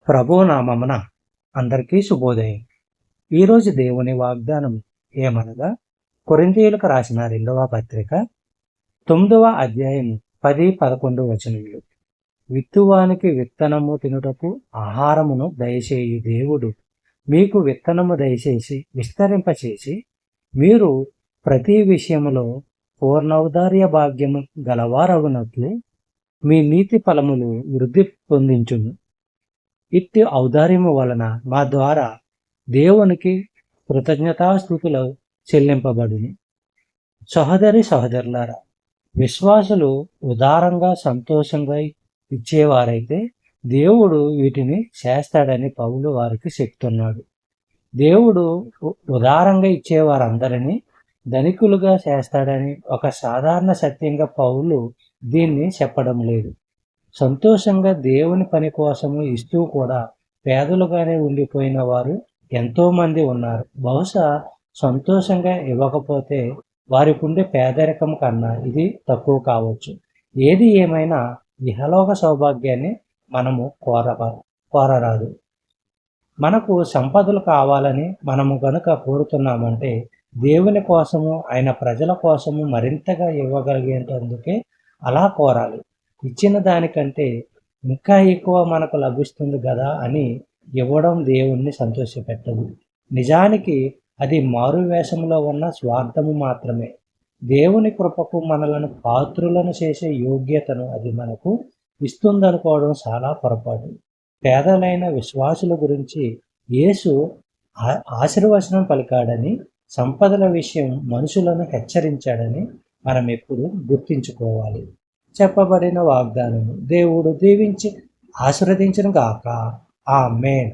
ప్రభువు నామమున అందరికీ శుభోదయం. ఈరోజు దేవుని వాగ్దానం ఏమనగా, కొరింథీయులకు రాసిన 2వ పత్రిక 9వ అధ్యాయం 10-11 వచనములు. విత్తువానికి విత్తనము తినుటకు ఆహారమును దయచేయి దేవుడు మీకు విత్తనము దయచేసి విస్తరింపచేసి, మీరు ప్రతి విషయములో పూర్ణౌదార్య భాగ్యము గలవారగునట్లు మీ నీతి ఫలములు వృద్ధి పొందించును. ఇట్టి ఔదార్యము వలన మా ద్వారా దేవునికి కృతజ్ఞతాస్తుతులు చెల్లింపబడును. సహోదరులారా, విశ్వాసులు ఉదారంగా సంతోషంగా ఇచ్చేవారైతే దేవుడు వీటిని చేస్తాడని పౌలు వారికి చెప్తున్నాడు. దేవుడు ఉదారంగా ఇచ్చేవారందరినీ ధనికులుగా చేస్తాడని ఒక సాధారణ సత్యంగా పౌలు దీన్ని చెప్పడం లేదు. సంతోషంగా దేవుని పని కోసము ఇస్తూ కూడా పేదలుగానే ఉండిపోయిన వారు ఎంతోమంది ఉన్నారు. బహుశా సంతోషంగా ఇవ్వకపోతే వారికి ఉండే పేదరికం కన్నా ఇది తక్కువ కావచ్చు. ఏది ఏమైనా ఇహలోక సౌభాగ్యాన్ని మనము కోరరాదు. మనకు సంపదలు కావాలని మనము గనుక కోరుతున్నామంటే దేవుని కోసము, ఆయన ప్రజల కోసము మరింతగా ఇవ్వగలిగేందుకే అలా కోరాలి. ఇచ్చిన దానికంటే ఇంకా ఎక్కువ మనకు లభిస్తుంది కదా అని ఇవ్వడం దేవుణ్ణి సంతోషపెట్టదు. నిజానికి అది మారువేషంలో ఉన్న స్వార్థము మాత్రమే. దేవుని కృపకు మనలను పాత్రులను చేసే యోగ్యతను అది మనకు ఇస్తుందనుకోవడం చాలా పొరపాటు. పేదలైన విశ్వాసుల గురించి యేసు ఆశీర్వచనం పలికాడని, సంపదల విషయం మనుషులను హెచ్చరించాడని మనం ఎప్పుడు గుర్తించుకోవాలి. చెప్పబడిన వాగ్దానము దేవుడు దీవించి ఆశీర్వదించును గాక. ఆమేన్.